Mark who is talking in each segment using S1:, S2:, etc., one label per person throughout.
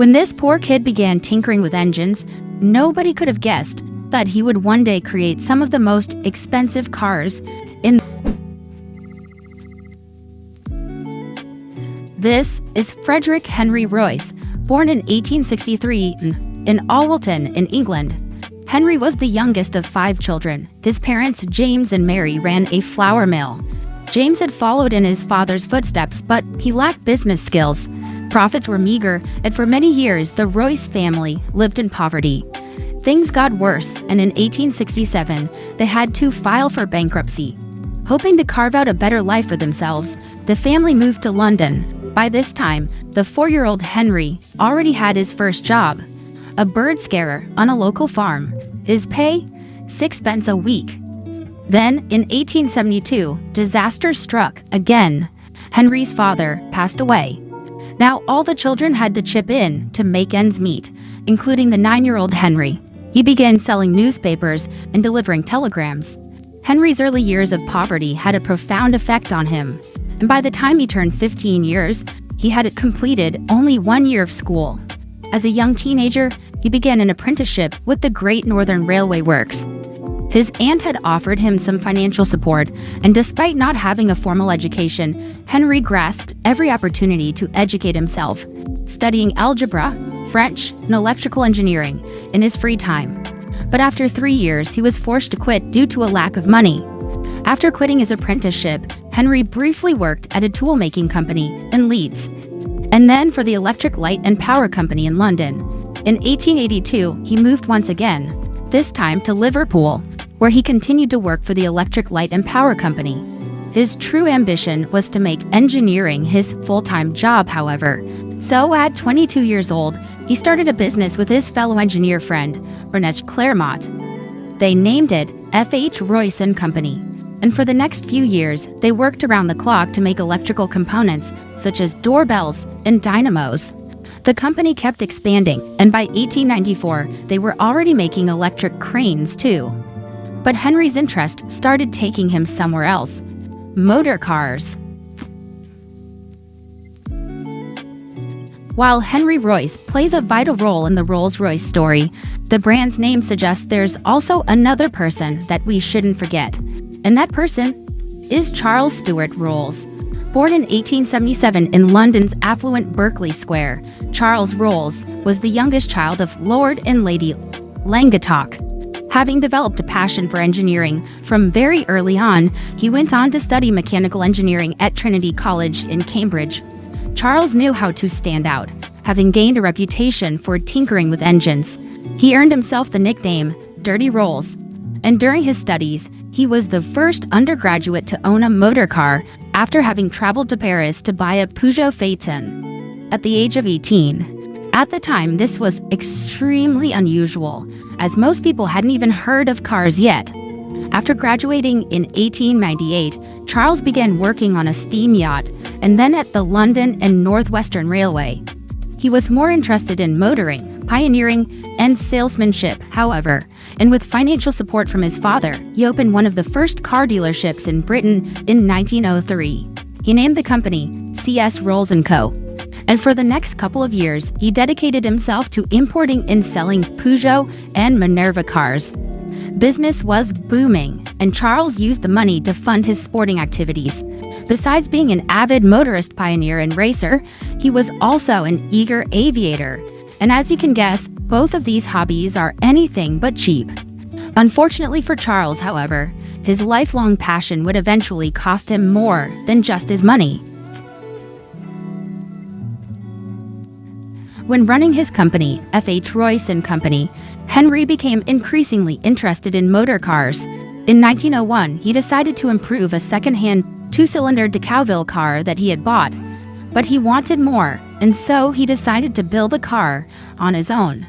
S1: When this poor kid began tinkering with engines, nobody could have guessed that he would one day create some of the most expensive cars in. This is Frederick Henry Royce, born in 1863 in Alwilton in England. Henry was the youngest of 5 children. His parents, James and Mary, ran a flour mill. James had followed in his father's footsteps, but he lacked business skills. Profits were meager, and for many years, the Royce family lived in poverty. Things got worse, and in 1867, they had to file for bankruptcy. Hoping to carve out a better life for themselves, the family moved to London. By this time, the 4-year-old Henry already had his first job, a bird scarer on a local farm. His pay? 6 pence a week. Then, in 1872, disaster struck again. Henry's father passed away. Now all the children had to chip in to make ends meet, including the 9-year-old Henry. He began selling newspapers and delivering telegrams. Henry's early years of poverty had a profound effect on him, and by the time he turned 15 years, he had completed only 1 year of school. As a young teenager, he began an apprenticeship with the Great Northern Railway Works. His aunt had offered him some financial support, and despite not having a formal education, Henry grasped every opportunity to educate himself, studying algebra, French, and electrical engineering in his free time. But after 3 years, he was forced to quit due to a lack of money. After quitting his apprenticeship, Henry briefly worked at a tool-making company in Leeds, and then for the Electric Light and Power Company in London. In 1882, he moved once again, this time to Liverpool, where he continued to work for the Electric Light and Power Company. His true ambition was to make engineering his full-time job, however. So at 22 years old, he started a business with his fellow engineer friend, Ernest Claremont. They named it F.H. Royce and Company. And for the next few years, they worked around the clock to make electrical components such as doorbells and dynamos. The company kept expanding, and by 1894, they were already making electric cranes too. But Henry's interest started taking him somewhere else: motor cars. While Henry Royce plays a vital role in the Rolls-Royce story, the brand's name suggests there's also another person that we shouldn't forget. And that person is Charles Stuart Rolls. Born in 1877 in London's affluent Berkeley Square, Charles Rolls was the youngest child of Lord and Lady Langattock. Having developed a passion for engineering from very early on, he went on to study mechanical engineering at Trinity College in Cambridge. Charles knew how to stand out, having gained a reputation for tinkering with engines. He earned himself the nickname Dirty Rolls, and during his studies, he was the first undergraduate to own a motor car after having traveled to Paris to buy a Peugeot Phaeton at the age of 18. At the time, this was extremely unusual, as most people hadn't even heard of cars yet. After graduating in 1898, Charles began working on a steam yacht and then at the London and Northwestern Railway. He was more interested in motoring, pioneering, and salesmanship, however, and with financial support from his father, he opened one of the first car dealerships in Britain in 1903. He named the company C.S. Rolls & Co. And for the next couple of years, he dedicated himself to importing and selling Peugeot and Minerva cars. Business was booming, and Charles used the money to fund his sporting activities. Besides being an avid motorist pioneer and racer, he was also an eager aviator. And as you can guess, both of these hobbies are anything but cheap. Unfortunately for Charles, however, his lifelong passion would eventually cost him more than just his money. When running his company, F.H. Royce & Company, Henry became increasingly interested in motor cars. In 1901, he decided to improve a second-hand 2-cylinder Decauville car that he had bought. But he wanted more, and so he decided to build a car on his own.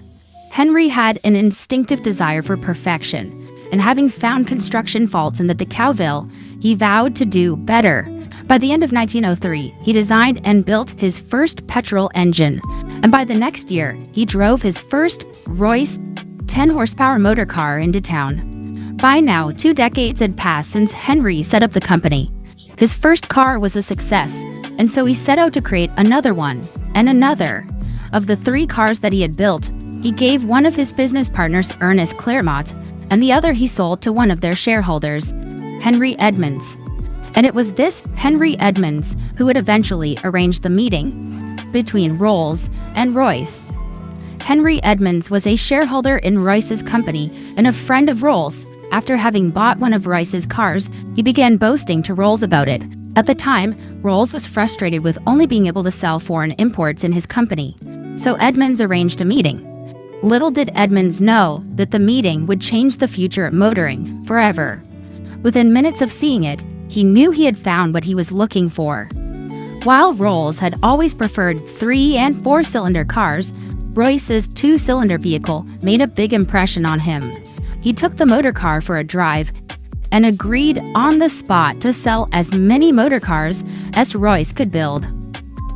S1: Henry had an instinctive desire for perfection, and having found construction faults in the Decauville, he vowed to do better. By the end of 1903, he designed and built his first petrol engine, and by the next year, he drove his first Royce 10-horsepower motor car into town. By now, 2 decades had passed since Henry set up the company. His first car was a success, and so he set out to create another one, and another, Of the 3 cars that he had built, he gave one of his business partners Ernest Claremont, and the other he sold to one of their shareholders, Henry Edmunds. And it was this Henry Edmunds who would eventually arrange the meeting between Rolls and Royce. Henry Edmunds was a shareholder in Royce's company and a friend of Rolls. After having bought one of Royce's cars, he began boasting to Rolls about it. At the time, Rolls was frustrated with only being able to sell foreign imports in his company, so Edmunds arranged a meeting. Little did Edmunds know that the meeting would change the future of motoring forever. Within minutes of seeing it, he knew he had found what he was looking for. While Rolls had always preferred 3- and 4-cylinder cars, Royce's 2-cylinder vehicle made a big impression on him. He took the motor car for a drive and agreed on the spot to sell as many motor cars as Royce could build.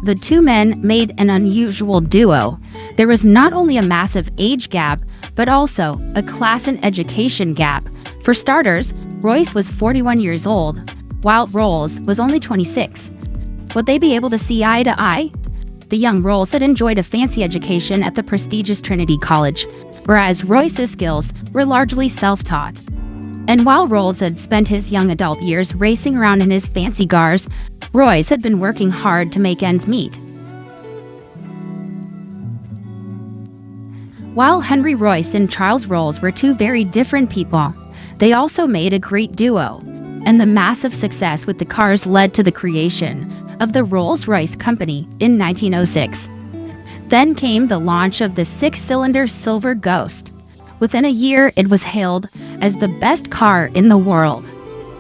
S1: The 2 men made an unusual duo. There was not only a massive age gap, but also a class and education gap. For starters, Royce was 41 years old, while Rolls was only 26. Would they be able to see eye to eye? The young Rolls had enjoyed a fancy education at the prestigious Trinity College, whereas Royce's skills were largely self-taught. And while Rolls had spent his young adult years racing around in his fancy cars, Royce had been working hard to make ends meet. While Henry Royce and Charles Rolls were 2 very different people, they also made a great duo, and the massive success with the cars led to the creation of the Rolls-Royce Company in 1906. Then came the launch of the 6-cylinder Silver Ghost. Within a year, it was hailed as the best car in the world.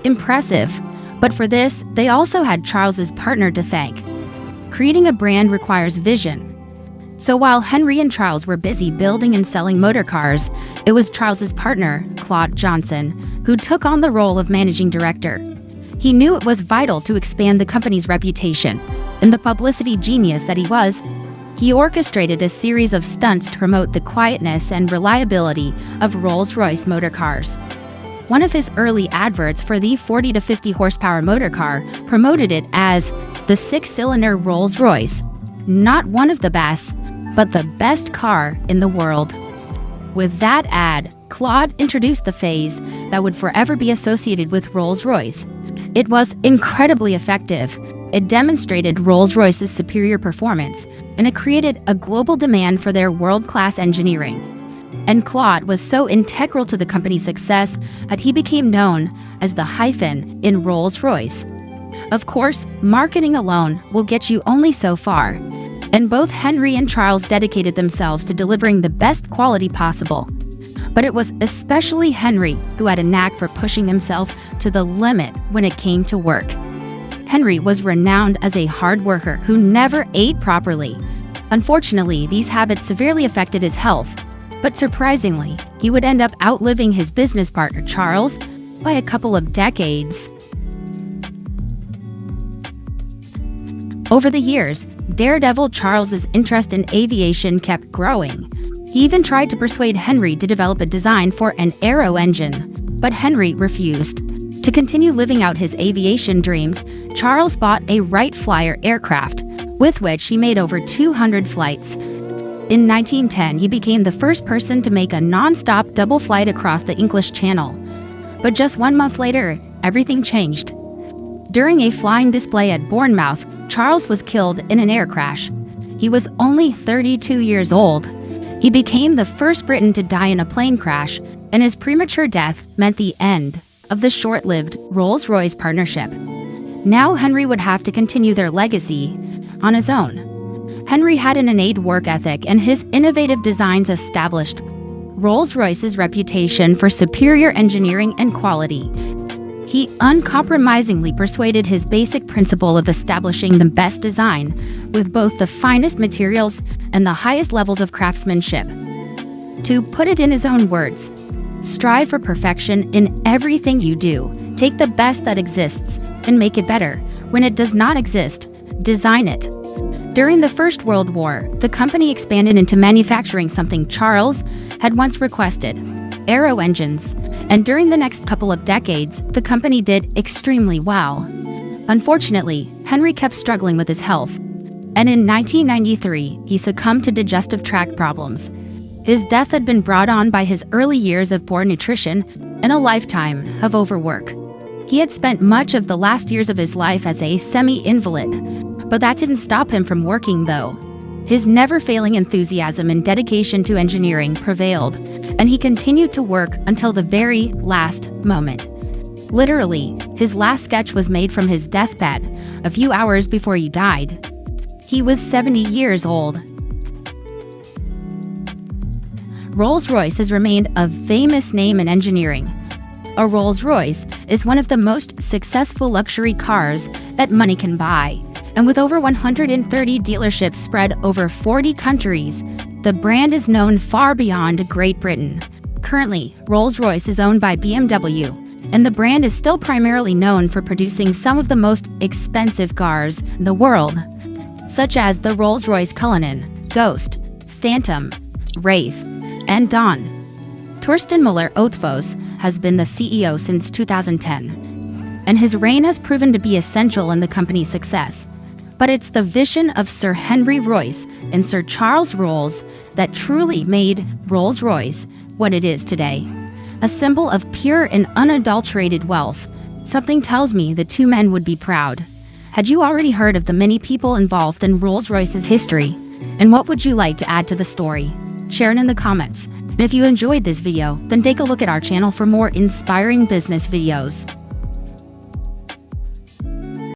S1: Impressive, but for this, they also had Charles's partner to thank. Creating a brand requires vision. So while Henry and Charles were busy building and selling motor cars, it was Charles's partner, Claude Johnson, who took on the role of managing director. He knew it was vital to expand the company's reputation, and the publicity genius that he was, he orchestrated a series of stunts to promote the quietness and reliability of Rolls-Royce motor cars. One of his early adverts for the 40 to 50 horsepower motor car promoted it as the 6-cylinder Rolls-Royce, not one of the best, but the best car in the world. With that ad, Claude introduced the phase that would forever be associated with Rolls-Royce. It was incredibly effective. It demonstrated Rolls-Royce's superior performance, and it created a global demand for their world-class engineering. And Claude was so integral to the company's success that he became known as the hyphen in Rolls-Royce. Of course, marketing alone will get you only so far, and both Henry and Charles dedicated themselves to delivering the best quality possible. But it was especially Henry who had a knack for pushing himself to the limit when it came to work. Henry was renowned as a hard worker who never ate properly. Unfortunately, these habits severely affected his health, but surprisingly, he would end up outliving his business partner Charles by a couple of decades. Over the years, daredevil Charles's interest in aviation kept growing. He even tried to persuade Henry to develop a design for an aero engine, but Henry refused. To continue living out his aviation dreams, Charles bought a Wright Flyer aircraft, with which he made over 200 flights. In 1910, he became the first person to make a non-stop double flight across the English Channel. But just 1 month later, everything changed. During a flying display at Bournemouth, Charles was killed in an air crash. He was only 32 years old. He became the first Briton to die in a plane crash, and his premature death meant the end of the short-lived Rolls-Royce partnership. Now Henry would have to continue their legacy on his own. Henry had an innate work ethic, and his innovative designs established Rolls-Royce's reputation for superior engineering and quality. He uncompromisingly persuaded his basic principle of establishing the best design with both the finest materials and the highest levels of craftsmanship. To put it in his own words, strive for perfection in everything you do. Take the best that exists and make it better. When it does not exist, design it. During the First World War, the company expanded into manufacturing something Charles had once requested: aero engines. And during the next couple of decades, the company did extremely well. Unfortunately, Henry kept struggling with his health. and in 1993, he succumbed to digestive tract problems. His death had been brought on by his early years of poor nutrition and a lifetime of overwork. He had spent much of the last years of his life as a semi-invalid, but that didn't stop him from working, though. His never-failing enthusiasm and dedication to engineering prevailed, and he continued to work until the very last moment. Literally, his last sketch was made from his deathbed, a few hours before he died. He was 70 years old. Rolls-Royce has remained a famous name in engineering. A Rolls-Royce is one of the most successful luxury cars that money can buy. And with over 130 dealerships spread over 40 countries, the brand is known far beyond Great Britain. Currently, Rolls-Royce is owned by BMW, and the brand is still primarily known for producing some of the most expensive cars in the world, such as the Rolls-Royce Cullinan, Ghost, Phantom, Wraith, and Dawn. Torsten Müller-Othfos has been the CEO since 2010, and his reign has proven to be essential in the company's success. But it's the vision of Sir Henry Royce and Sir Charles Rolls that truly made Rolls-Royce what it is today. A symbol of pure and unadulterated wealth. Something tells me the two men would be proud. Had you already heard of the many people involved in Rolls-Royce's history? And what would you like to add to the story? Share it in the comments. And if you enjoyed this video, then take a look at our channel for more inspiring business videos.